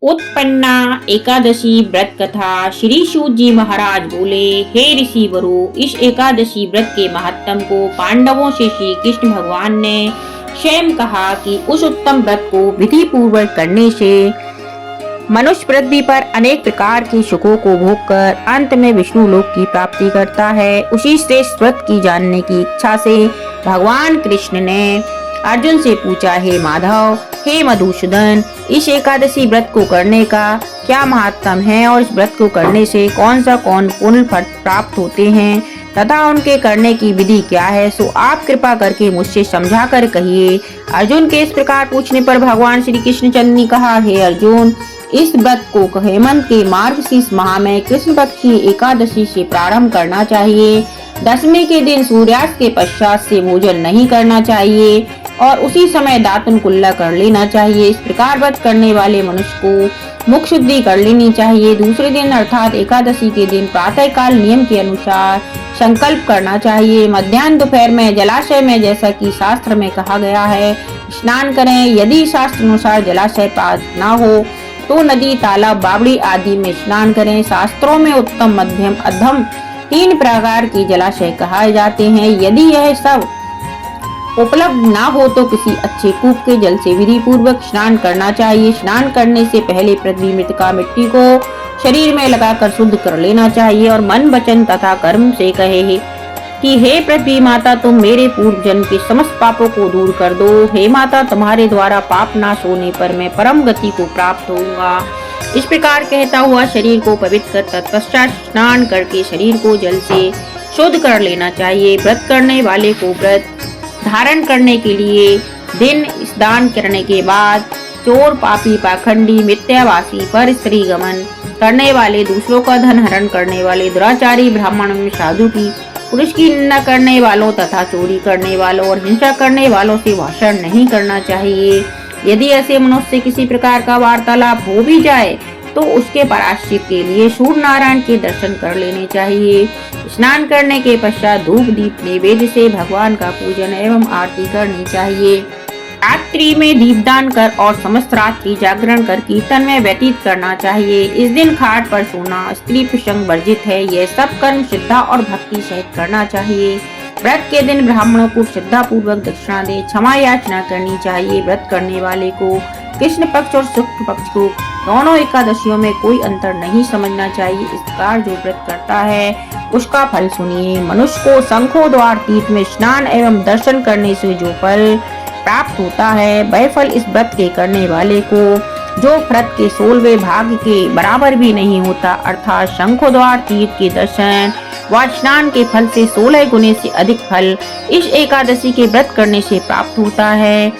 उत्पन्ना एकादशी व्रत कथा। श्री सूत जी महाराज बोले, हे ऋषिवरों, इस एकादशी व्रत के महत्व को पांडवों से श्री कृष्ण भगवान ने स्वयं कहा कि उस उत्तम व्रत को विधि पूर्वक करने से मनुष्य पृथ्वी पर अनेक प्रकार के सुखों को भोगकर अंत में विष्णु लोक की प्राप्ति करता है। उसी श्रेष्ठ व्रत की जानने की इच्छा से भगवान कृष्ण ने अर्जुन से पूछा, हे माधव, हे मधुसूदन, इस एकादशी व्रत को करने का क्या महत्व है और इस व्रत को करने से कौन पुण्य फल प्राप्त होते हैं तथा उनके करने की विधि क्या है, सो आप कृपा करके मुझसे समझा कर कहिए। अर्जुन के इस प्रकार पूछने पर भगवान श्री कृष्णचंद्र ने कहा, हे अर्जुन, इस व्रत को हेमंत के मार्गशीर्ष माह में कृष्ण पक्ष की एकादशी से प्रारंभ करना चाहिए। दशमी के दिन सूर्यास्त के पश्चात से भोजन नहीं करना चाहिए और उसी समय दातुन कुल्ला कर लेना चाहिए। इस प्रकार व्रत करने वाले मनुष्य को मुख शुद्धि कर लेनी चाहिए। दूसरे दिन अर्थात एकादशी के दिन प्रातः काल नियम के अनुसार संकल्प करना चाहिए। मध्याह्न दोपहर में जलाशय में, जैसा कि शास्त्र में कहा गया है, स्नान करें। यदि शास्त्र अनुसार जलाशय प्राप्त न हो तो नदी, तालाब, बावड़ी आदि में स्नान करें। शास्त्रों में उत्तम, मध्यम, अधम 3 प्रकार के जलाशय कहा जाते हैं। यदि यह सब उपलब्ध ना हो तो किसी अच्छे कूप के जल से विधि पूर्वक स्नान करना चाहिए। स्नान करने से पहले पृथ्वी मृतिका मिट्टी को शरीर में लगाकर शुद्ध कर लेना चाहिए और मन, वचन तथा कर्म से कहे कि हे पृथ्वी माता, तुम मेरे पूर्व जन्म के समस्त पापों को दूर कर दो। हे माता, तुम्हारे द्वारा पाप नाश होने पर मैं परम गति को प्राप्त होऊंगा। इस प्रकार कहता हुआ शरीर को पवित्र कर तत्पश्चात स्नान करके शरीर को जल से शुद्ध कर लेना चाहिए। व्रत करने वाले को व्रत धारण करने के लिए दिन स्नान करने के बाद चोर, पापी, पाखंडी, मिथ्यावासी, पर स्त्री गमन करने वाले, दूसरों का धन हरण करने वाले, दुराचारी, ब्राह्मण, साधु की, पुरुष की निंदा करने वालों तथा चोरी करने वालों और हिंसा करने वालों से भाषण नहीं करना चाहिए। यदि ऐसे मनुष्य से किसी प्रकार का वार्तालाप हो भी जाए तो उसके प्रायश्चित के लिए सूर्य नारायण के दर्शन कर लेने चाहिए। स्नान करने के पश्चात धूप दीप नैवेद्य से भगवान का पूजन एवं आरती करनी चाहिए। रात्रि में दीपदान कर और समस्त रात्रि जागरण कर कीर्तन में व्यतीत करना चाहिए। इस दिन खाट पर सोना, स्त्री प्रसंग वर्जित है। यह सब कर्म श्रद्धा और भक्ति सहित करना चाहिए। व्रत के दिन ब्राह्मणों को श्रद्धा पूर्वक दक्षिणा दे क्षमा याचना करनी चाहिए। व्रत करने वाले को कृष्ण पक्ष और शुक्ल पक्ष को दोनों एकादशियों में कोई अंतर नहीं समझना चाहिए। इस प्रकार जो व्रत करता है उसका फल सुनिए। मनुष्य को शंखों द्वार तीर्थ में स्नान एवं दर्शन करने से जो फल प्राप्त होता है वह फल इस व्रत के करने वाले को जो व्रत के 16वें भाग के बराबर भी नहीं होता, अर्थात शंखों द्वार तीर्थ के दर्शन व स्नान के फल से 16 गुने से अधिक फल इस एकादशी के व्रत करने से प्राप्त होता है।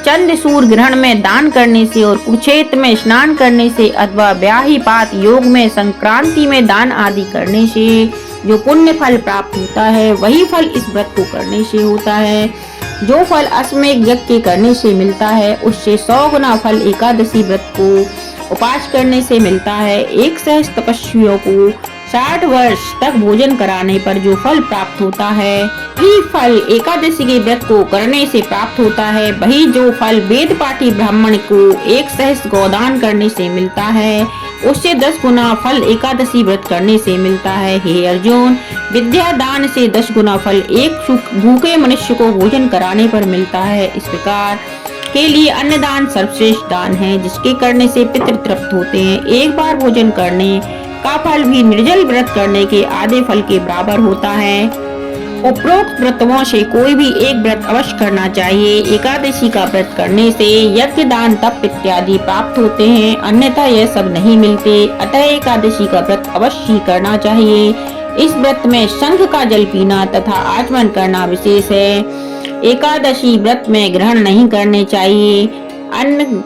चंद्र सूर्य ग्रहण में दान करने से और कुरुक्षेत्र में स्नान करने से अथवा ब्याहीपात योग में संक्रांति में दान आदि करने से जो पुण्य फल प्राप्त होता है वही फल इस व्रत को करने से होता है। जो फल अश्वमेध यज्ञ के करने से मिलता है उससे 100 गुना फल एकादशी व्रत को उपास करने से मिलता है। एक सहस्त्र तपस्वियों को 60 वर्ष तक भोजन कराने पर जो फल प्राप्त होता है वही फल एकादशी के व्रत को करने से प्राप्त होता है। वही जो फल वेद पाठी ब्राह्मण को 1 सहस्त्र गोदान करने से मिलता है उससे 10 गुना फल एकादशी व्रत करने से मिलता है। हे अर्जुन, विद्या दान से 10 गुना फल एक भूखे मनुष्य को भोजन कराने पर मिलता है। इस प्रकार के लिए अन्नदान सर्वश्रेष्ठ दान है जिसके करने से पितृ तृप्त होते हैं। एक बार भोजन करने का फल भी निर्जल व्रत करने के आधे फल के बराबर होता है। उपरोक्त व्रतों से कोई भी एक व्रत अवश्य करना चाहिए। एकादशी का व्रत करने से यज्ञ, दान, तप इत्यादि प्राप्त होते हैं, अन्यथा यह सब नहीं मिलते। अतः एकादशी का व्रत अवश्य ही करना चाहिए। इस व्रत में शंख का जल पीना तथा आचमन करना विशेष है। एकादशी व्रत में ग्रहण नहीं करने चाहिए। अन्न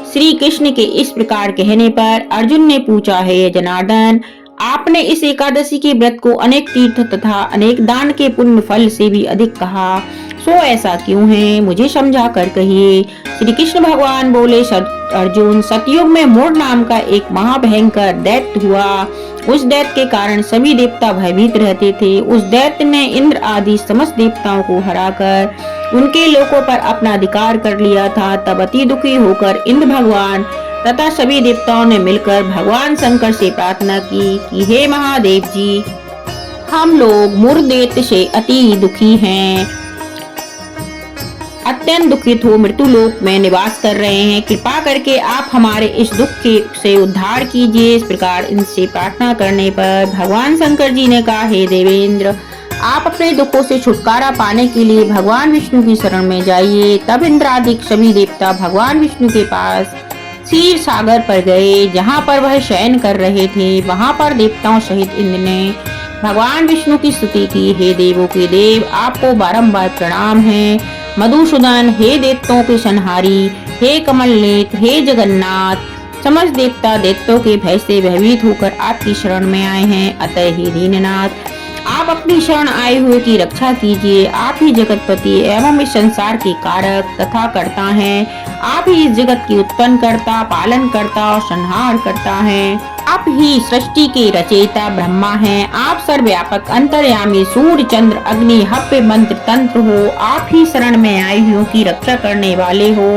श्री कृष्ण के इस प्रकार कहने पर अर्जुन ने पूछा, हे जनार्दन, आपने इस एकादशी के व्रत को अनेक तीर्थ तथा अनेक दान के पुण्य फल से भी अधिक कहा, सो ऐसा क्यों है, मुझे समझा कर कहिए। श्री कृष्ण भगवान बोले, अर्जुन, सतयुग में मूढ़ नाम का एक महाभयंकर दैत्य हुआ। उस दैत्य के कारण सभी देवता भयभीत रहते थे। उस दैत्य ने इंद्र आदि समस्त देवताओं को हराकर उनके लोकों पर अपना अधिकार कर लिया था। तब अति दुखी होकर इंद्र भगवान तथा सभी देवताओं ने मिलकर भगवान शंकर से प्रार्थना की कि हे महादेव जी, हम लोग मुरदैत्य से अति दुखी हैं, अत्यंत दुखित हो मृत्युलोक में निवास कर रहे हैं। कृपा करके आप हमारे इस दुख से उद्धार कीजिए। इस प्रकार इनसे प्रार्थना करने पर भगवान शंकर जी ने कहा, हे देवेंद्र, आप अपने दुखों से छुटकारा पाने के लिए भगवान विष्णु की शरण में जाइए। तब इंद्र आदि सभी देवता भगवान विष्णु के पास क्षीर सागर पर गए, जहाँ पर वह शयन कर रहे थे। वहाँ पर देवताओं सहित इंद्र ने भगवान विष्णु की स्तुति की। हे देवों के देव, आपको बारंबार प्रणाम है। मधुसूदन, हे दैत्यों के संहारी, हे कमलनेत्र, हे जगन्नाथ, समस्त देवता दैत्यों के भय से भयभीत होकर आपकी शरण में आए हैं। अतः हे दीननाथ, आप अपनी शरण आए हुए की रक्षा कीजिए। आप ही जगतपति एवं इस संसार के कारक तथा कर्ता हैं। आप ही इस जगत की उत्पन्न करता, पालन करता और संहार करता हैं। आप ही सृष्टि के रचयिता ब्रह्मा हैं। आप सर्वव्यापक अंतर्यामी सूर्य चंद्र अग्नि हव्य मंत्र तंत्र हो। आप ही शरण में आए हुओं की रक्षा करने वाले हो।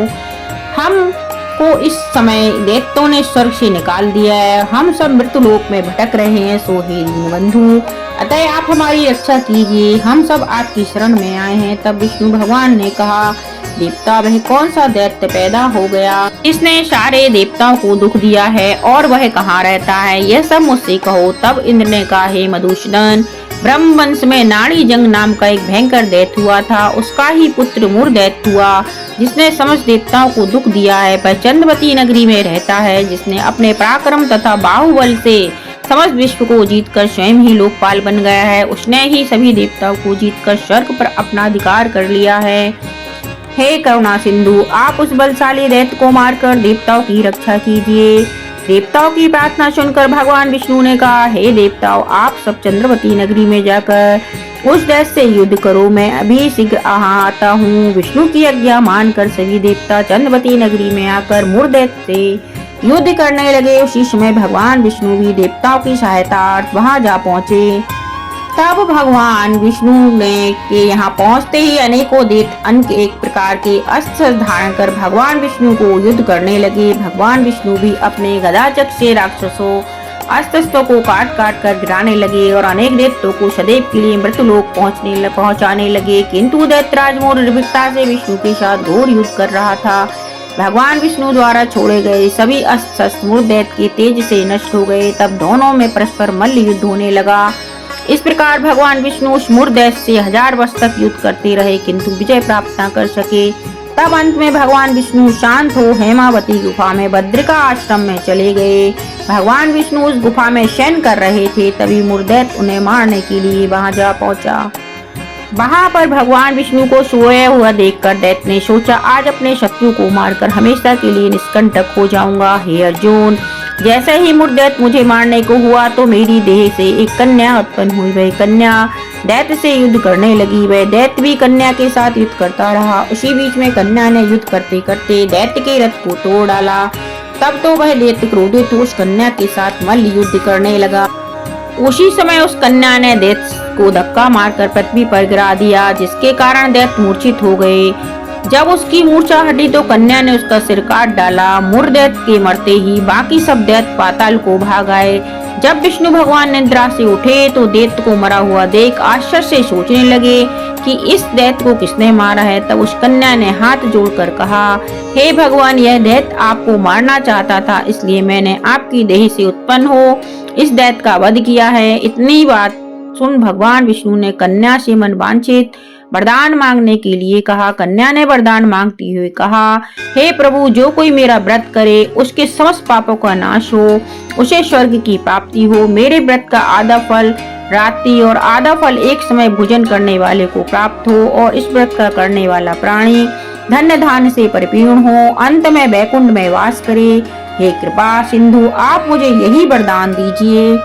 हम को इस समय दैत्यों ने स्वर्ग से निकाल दिया है। हम सब मृत्युलोक में भटक रहे हैं। सो हे दीनबंधु, अतः आप हमारी रक्षा कीजिए। हम सब आपकी शरण में आए हैं। तब विष्णु भगवान ने कहा, देवता, वह कौन सा दैत्य पैदा हो गया इसने सारे देवताओं को दुख दिया है, और वह कहाँ रहता है, यह सब मुझसे कहो। तब इंद्र ने कहा, हे मधुसूदन, ब्रह्म वंश में नाड़ी जंग नाम का एक भयंकर दैत्य हुआ था। उसका ही पुत्र मुरदैत्य हुआ, जिसने समस्त देवताओं को दुख दिया है। वह चंद्रवती नगरी में रहता है, जिसने अपने पराक्रम तथा बाहुबल से समस्त विश्व को जीतकर स्वयं ही लोकपाल बन गया है। उसने ही सभी देवताओं को जीतकर स्वर्ग पर अपना अधिकार कर लिया है। हे करुणा सिंधु, आप उस बलशाली दैत्य को मारकर देवताओं की रक्षा कीजिए। देवताओं की प्रार्थना सुनकर भगवान विष्णु ने कहा, हे देवताओं, आप सब चंद्रवती नगरी में जाकर उस दैत्य से युद्ध करो। मैं अभी शीघ्र यहाँ आता हूँ। विष्णु की आज्ञा मानकर सभी देवता चंद्रवती नगरी में आकर मुरदैत्य से युद्ध करने लगे। उसी समय भगवान विष्णु भी देवताओं की सहायता वहां जा पहुँचे। तब भगवान विष्णु ने के यहाँ पहुँचते ही अनेकों दैत्य अन्य एक प्रकार के अस्त्र धारण कर भगवान विष्णु को युद्ध करने लगे। भगवान विष्णु भी अपने गदा चक्र से राक्षसों अस्त्रों को काट काट कर गिराने लगे और अनेक दैत्यों को सदैव के लिए मृत्युलोक पहुंचाने लगे। किंतु दैत्यराज मोर निर्भीकता से विष्णु के साथ घोर युद्ध कर रहा था। भगवान विष्णु द्वारा छोड़े गए सभी अस्त्र मुरदैत्य के तेज से नष्ट हो गए। तब दोनों में परस्पर मल्ल युद्ध होने लगा। इस प्रकार भगवान विष्णु उस मुरदैत्य से 1000 वर्ष तक युद्ध करते रहे, किंतु विजय प्राप्त न कर सके। तब अंत में भगवान विष्णु शांत हो हेमावती गुफा में बद्रिका आश्रम में चले गए। भगवान विष्णु उस गुफा में शयन कर रहे थे। तभी मुरदैत्य उन्हें मारने के लिए वहां जा पहुंचा। वहां पर भगवान विष्णु को सोया हुआ देखकर दैत्य ने सोचा, आज अपने शत्रु को मारकर हमेशा के लिए निष्कंटक हो जाऊंगा। हे अर्जुन, जैसे ही मुरदैत्य मुझे मारने को हुआ तो मेरी देह से एक कन्या उत्पन्न हुई। वह कन्या दैत्य से युद्ध करने लगी। वह दैत्य भी कन्या के साथ युद्ध करता रहा। उसी बीच में कन्या ने युद्ध करते करते दैत्य के रथ को तोड़ डाला। तब तो वह दैत्य क्रोधित हो उस कन्या के साथ मल्ल युद्ध करने लगा। उसी समय उस कन्या ने दैत्य को धक्का मारकर पृथ्वी पर गिरा दिया, जिसके कारण दैत्य मूर्छित हो गए। जब उसकी मूर्छा हटी तो कन्या ने उसका सिर काट डाला। मुरदैत्य के मरते ही बाकी सब दैत्य पाताल को भाग आए। जब विष्णु भगवान निद्रा से उठे तो दैत्य को मरा हुआ देख आश्चर्य से सोचने लगे कि इस दैत्य को किसने मारा है। तब उस कन्या ने हाथ जोड़कर कहा, हे भगवान, यह दैत्य आपको मारना चाहता था, इसलिए मैंने आपकी देह से उत्पन्न हो इस दैत्य का वध किया है। इतनी बात सुन भगवान विष्णु ने कन्या से मन वांछित वरदान मांगने के लिए कहा। कन्या ने वरदान मांगती हुई कहा, हे प्रभु, जो कोई मेरा व्रत करे उसके समस्त पापों का नाश हो, उसे स्वर्ग की प्राप्ति हो। मेरे व्रत का आधा फल रात्रि और आधा फल एक समय भोजन करने वाले को प्राप्त हो, और इस व्रत का करने वाला प्राणी धन्य धान्य से परिपूर्ण हो, अंत में वैकुंठ में वास करे। हे कृपा सिंधु, आप मुझे यही वरदान दीजिए।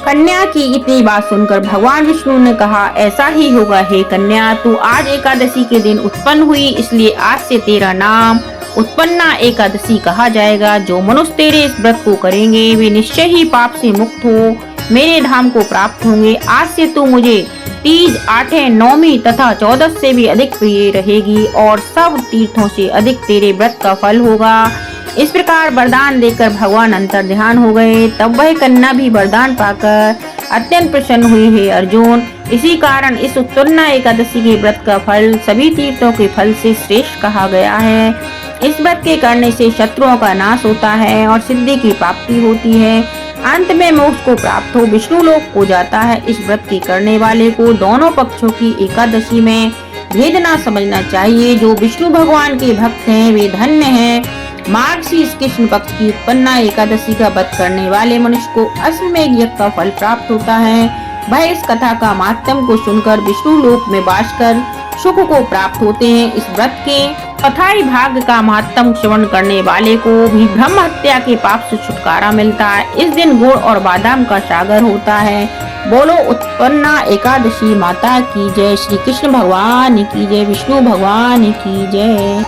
कन्या की इतनी बात सुनकर भगवान विष्णु ने कहा, ऐसा ही होगा। हे कन्या, तू आज एकादशी के दिन उत्पन्न हुई, इसलिए आज से तेरा नाम उत्पन्ना एकादशी कहा जाएगा। जो मनुष्य तेरे इस व्रत को करेंगे वे निश्चय ही पाप से मुक्त हो मेरे धाम को प्राप्त होंगे। आज से तू मुझे तीज, आठे, नौमी तथा 14 से भी अधिक प्रिय रहेगी, और सब तीर्थों से अधिक तेरे व्रत का फल होगा। इस प्रकार वरदान देकर भगवान अंतर ध्यान हो गए। तब वह कन्या भी वरदान पाकर अत्यंत प्रसन्न हुई। है अर्जुन, इसी कारण इस उत्पन्ना एकादशी के व्रत का फल सभी तीर्थों के फल से श्रेष्ठ कहा गया है। इस व्रत के करने से शत्रुओं का नाश होता है और सिद्धि की प्राप्ति होती है। अंत में मोक्ष को प्राप्त हो विष्णु लोक को जाता है। इस व्रत के करने वाले को दोनों पक्षों की एकादशी में भेद न समझना चाहिए। जो विष्णु भगवान के भक्त हैं वे धन्य हैं। मार्गशीर्ष कृष्ण पक्ष की उत्पन्ना एकादशी का व्रत करने वाले मनुष्य को अश्वमेध यज्ञ का फल प्राप्त होता है। वह इस कथा का माध्यम को सुनकर विष्णु लोक में वास कर सुख को प्राप्त होते हैं। इस व्रत के चौथाई भाग का महात्म श्रवण करने वाले को भी ब्रह्म हत्या के पाप से छुटकारा मिलता है। इस दिन गुड़ और बादाम का सागर होता है। बोलो उत्पन्ना एकादशी माता की जय। श्री कृष्ण भगवान की जय। विष्णु भगवान की जय।